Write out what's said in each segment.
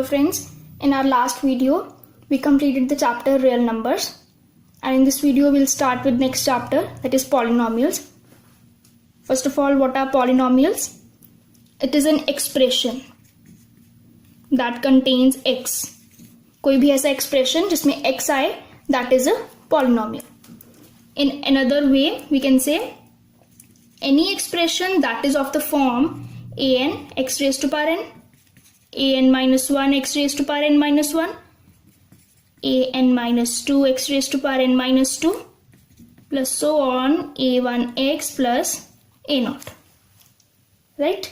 Hello friends, in our last video we completed the chapter real numbers, and in this video we'll start with next chapter, that is polynomials. First of all, what are polynomials? It is an expression that contains x. कोई भी ऐसा expression जिसमें x आए, that is a polynomial. In another way we can say any expression that is of the form an x raised to power n, an minus 1 x raised to power n minus 1, an minus 2 x raised to power n minus 2, plus so on a1x plus a0, right?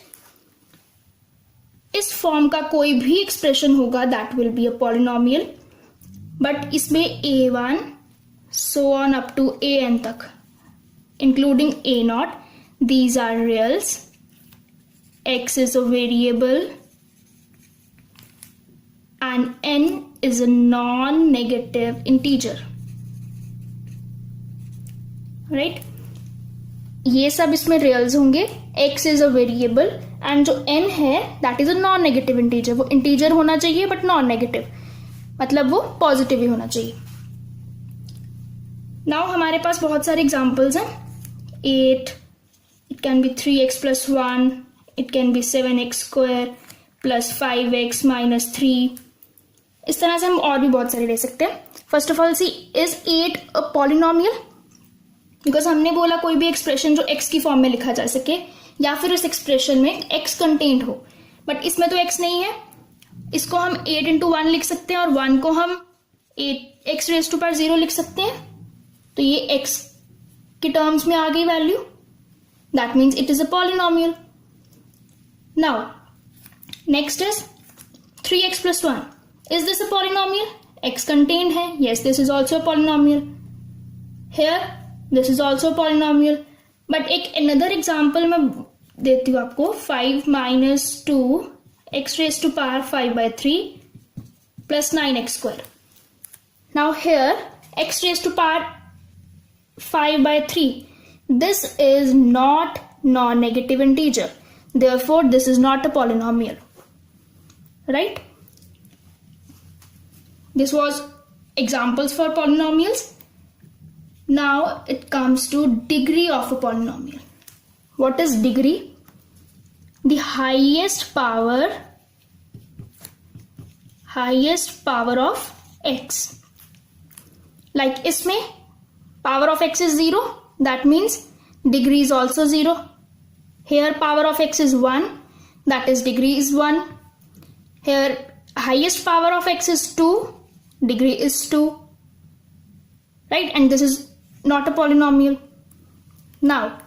इस form का कोई भी expression होगा that will be a polynomial, but इसमें a1 so on up to an तक including a0, these are reals. X is a variable and n is a non-negative integer, right? ये सब इसमें रियल्स होंगे. x is a variable and जो n है that is a non-negative integer. वो integer होना चाहिए but non-negative, मतलब वो पॉजिटिव ही होना चाहिए. नाउ हमारे पास बहुत सारे एग्जाम्पल्स हैं. 8, it can be 3x plus 1, it can be 7x square plus 5x minus 3. इस तरह से हम और भी बहुत सारे ले सकते हैं. First of all C, is 8 a polynomial? Because हमने बोला कोई भी एक्सप्रेशन जो x की फॉर्म में लिखा जा सके या फिर उस एक्सप्रेशन में x कंटेंट हो, बट इसमें तो x नहीं है. इसको हम 8 into 1 लिख सकते हैं और 1 को हम 8x raised to power 0 लिख सकते हैं. तो ये x के टर्म्स में आ गई value. That means it is a polynomial. Now next is 3x plus 1. Is this a polynomial? X contained है. Yes, this is also a polynomial. Here, this is also a polynomial. But एक another example मैं देती हूँ आपको. 5 minus 2 x raised to power 5 by 3 plus 9x square. Now here, x raised to power 5 by 3. This is not non-negative integer. Therefore, this is not a polynomial. Right? This was examples for polynomials. Now it comes to degree of a polynomial. What is degree? The highest power of x. Like इसमें power of x is 0. That means degree is also 0. Here power of x is 1. That is degree is 1. Here highest power of x is 2. Degree is 2, right? And this is not a polynomial. Now,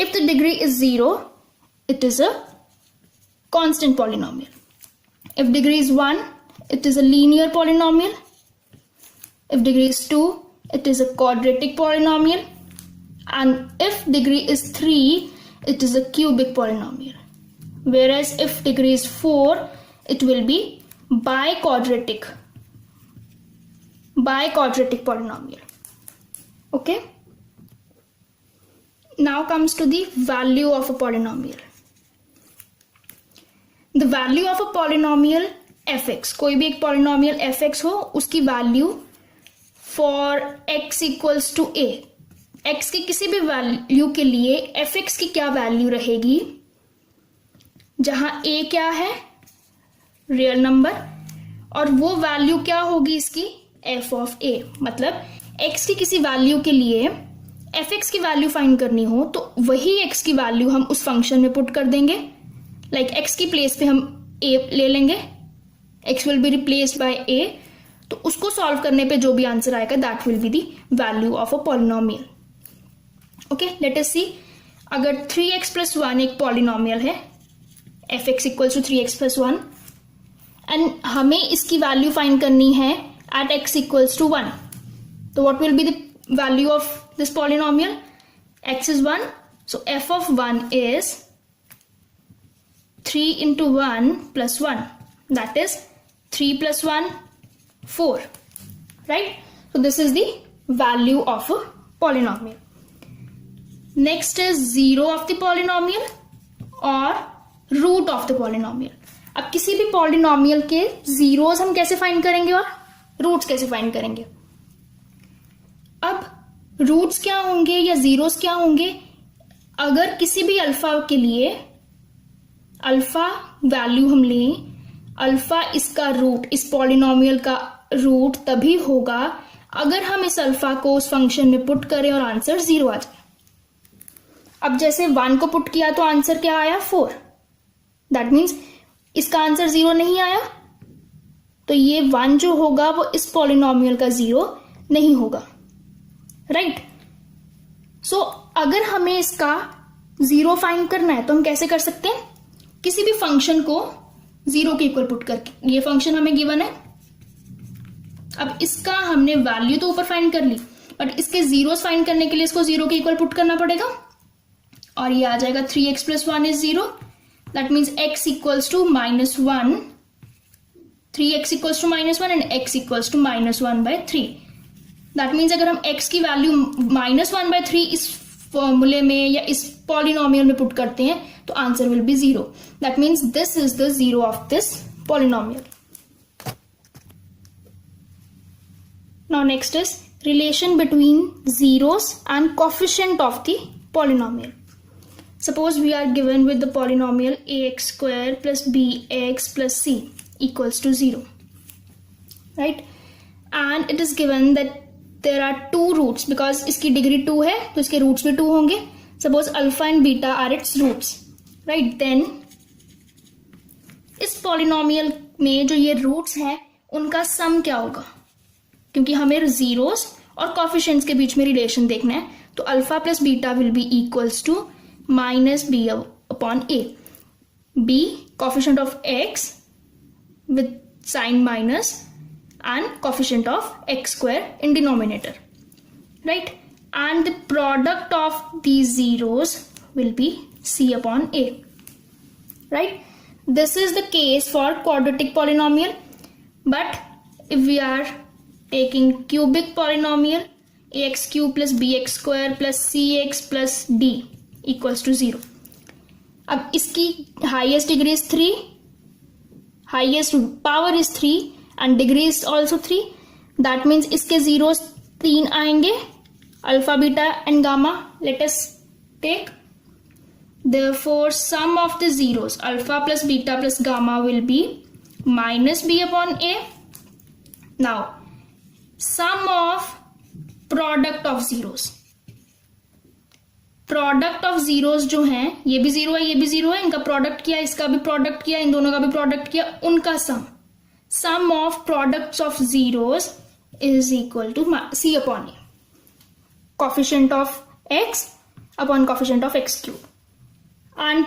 if the degree is 0, it is a constant polynomial. If degree is 1, it is a linear polynomial. If degree is 2, it is a quadratic polynomial. And if degree is 3, it is a cubic polynomial. Whereas if degree is 4, it will be biquadratic polynomial. Okay, now comes to the value of a polynomial. The value of a polynomial fx, कोई भी एक polynomial fx हो, उसकी value for x equals to a, x की किसी भी value के लिए fx की क्या value रहेगी, जहां a क्या है, रियल नंबर, और वो वैल्यू क्या होगी इसकी, f of a. मतलब x की किसी वैल्यू के लिए fx की वैल्यू फाइंड करनी हो तो वही x की वैल्यू हम उस फंक्शन में पुट कर देंगे. लाइक x की प्लेस पे हम a ले लेंगे, x will be replaced by a. तो उसको सॉल्व करने पे जो भी आंसर आएगा that will be the value of a polynomial. Okay, let us see. अगर 3x plus 1 एक पॉलिनोमियल है, fx equals to 3x plus 1, and हमें इसकी वैल्यू फाइंड करनी है at x equals to 1. So what will be the value of this polynomial? X is 1. So f of 1 is 3 into 1 plus 1. That is 3 plus 1, 4. Right? So this is the value of a polynomial. Next is 0 of the polynomial or root of the polynomial. अब किसी भी polynomial के zeros हम कैसे find करेंगे और roots कैसे find करेंगे? अब रूट्स क्या होंगे या जीरोस क्या होंगे? अगर किसी भी अल्फा के लिए अल्फा वैल्यू हम लें, अल्फा इसका रूट, इस पॉलिनोमियल का रूट तभी होगा अगर हम इस अल्फा को उस फंक्शन में पुट करें और आंसर 0 आ जाए। अब जैसे 1 को पुट किया तो आंसर क्या आया? 4। दैट मीन्स इसका आंसर 0 नहीं आया, तो ये 1 जो होगा वो इस पॉलिनोमियल का 0 नहीं होगा, राइट? सो अगर हमें इसका 0 फाइंड करना है तो हम कैसे कर सकते हैं? किसी भी फंक्शन को 0 के इक्वल पुट करके। ये फंक्शन हमें गिवन है, अब इसका हमने वैल्यू तो ऊपर फाइंड कर ली, बट इसके जीरोस फाइंड करने के लिए इसको 0 के इक्वल पुट करना पड़ेगा, और ये आ जाएगा 3x + 1 is 0. That means x equals to -1, 3x equals to -1 and x equals to -1/3. That means अगर हम x की वैल्यू -1/3 इस फॉर्मूले में या इस पॉलिनोमियल में पुट करते हैं तो answer will be 0. That means this is the 0 of this polynomial. Now next is relation between zeros and coefficient of the polynomial. Suppose we are given with the polynomial ax square plus bx plus c equals to 0, right? And it is given that there are two roots, because इसकी degree 2 है तो इसके roots भी 2 होंगे. Suppose alpha and beta are its roots, right? Then इस polynomial में जो ये roots हैं उनका सम क्या होगा? क्योंकि हमें जीरोस और कॉफिशिएंट्स के बीच में रिलेशन देखना है, तो alpha plus beta will be equals to -b upon a. b coefficient of x with sign minus and coefficient of x square in denominator, right? And the product of these zeros will be c upon a, right? This is the case for quadratic polynomial, but if we are taking cubic polynomial, ax cube plus bx square plus cx plus d equals to 0. अब इसकी highest degree is 3, highest power is 3 and degree is also 3. That means इसके zeros 3 आएंगे, alpha, beta and gamma. Let us take. Therefore, sum of the zeros alpha plus beta plus gamma will be -b upon a. Now, sum of product of zeros. Product of zeros जो हैं, ये भी 0 है, ये भी 0 है, इनका product किया, इसका भी प्रोडक्ट किया, इन दोनों का भी प्रोडक्ट किया, उनका sum of products of zeros is equal to c upon a, coefficient of x upon coefficient of x cube, and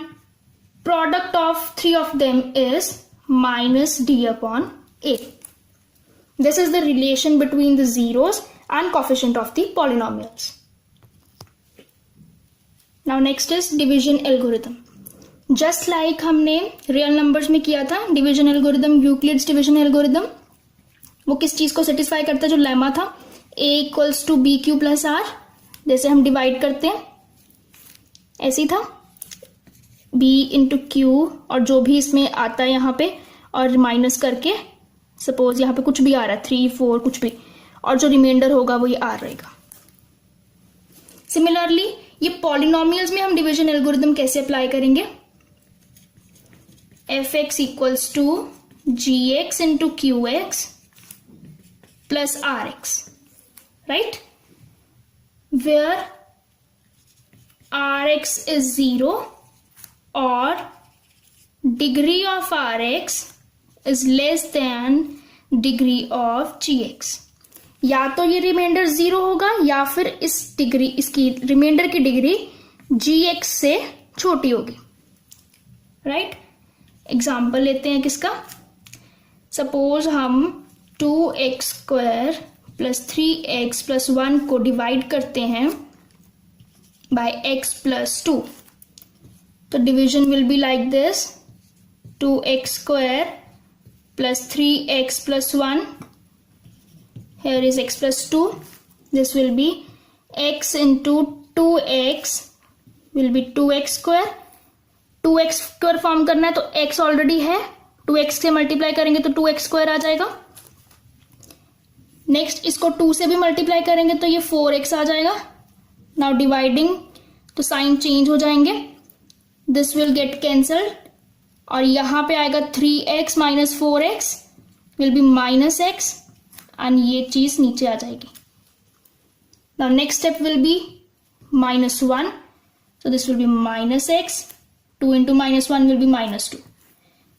product of 3 of them is -d upon a. This is the relation between the zeros and coefficient of the polynomials. Now next is division algorithm. Just like हमने real numbers में किया था division algorithm, Euclid's division algorithm, वो किस चीज को satisfy करता है? जो लेमा था a equals to b q plus r, जैसे हम डिवाइड करते हैं ऐसे ही था, b इंटू क्यू और जो भी इसमें आता है यहाँ पे और माइनस करके, सपोज यहाँ पे कुछ भी आ रहा है 3, 4 कुछ भी, और जो रिमाइंडर होगा वो ये r रहेगा. सिमिलरली ये पॉलिनोमियल्स में हम डिवीजन एल्गोरिदम कैसे अप्लाई करेंगे? f(x) equals to gx into qx plus rx, right? Where rx is 0 और degree of rx is less than degree of gx. या तो ये रिमाइंडर 0 होगा या फिर इस डिग्री, इसकी रिमाइंडर की डिग्री gx से छोटी होगी, राइट? एग्जाम्पल लेते हैं किसका? सपोज हम 2x² प्लस 3x प्लस 1 को डिवाइड करते हैं बाय x प्लस 2, तो division will be like this, 2x² plus 3x plus 1, here is x plus 2, this will be x into 2x will be 2x square. 2x square form करना है तो x already है 2x से multiply करेंगे तो 2x square आ जाएगा। Next इसको 2 से भी मल्टीप्लाई करेंगे तो ये 4x आ जाएगा। नाउ डिवाइडिंग तो साइन चेंज हो जाएंगे, दिस विल गेट कैंसल्ड और यहाँ पे आएगा 3x minus 4x will be minus x and ये चीज नीचे आ जाएगी। Now next step will be -1, so this will be minus x, 2 into -1 will be -2.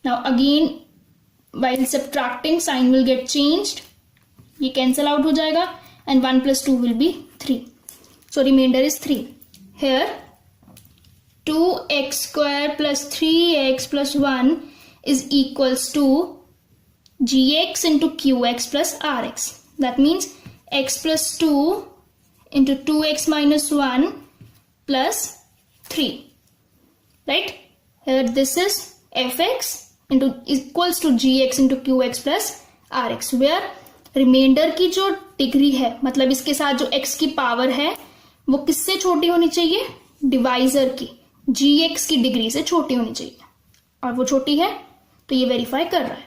Now again while subtracting sign will get changed, ये cancel out हो जाएगा and 1 plus 2 will be 3. So remainder is 3. Here 2x square plus 3x plus 1 is equals to gx into qx plus rx. That means x plus 2 into 2x minus 1 plus 3, right? Here this is fx into equals to gx into qx plus rx, where remainder की जो degree है, मतलब इसके साथ जो x की power है वो किससे छोटी होनी चाहिए? डिवाइजर की gx की डिग्री से छोटी होनी चाहिए, और वो छोटी है तो ये वेरीफाई कर रहा है।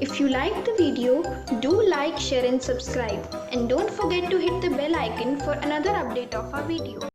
If you like the video, do like, share and subscribe, and don't forget to hit the bell icon for another update of our video.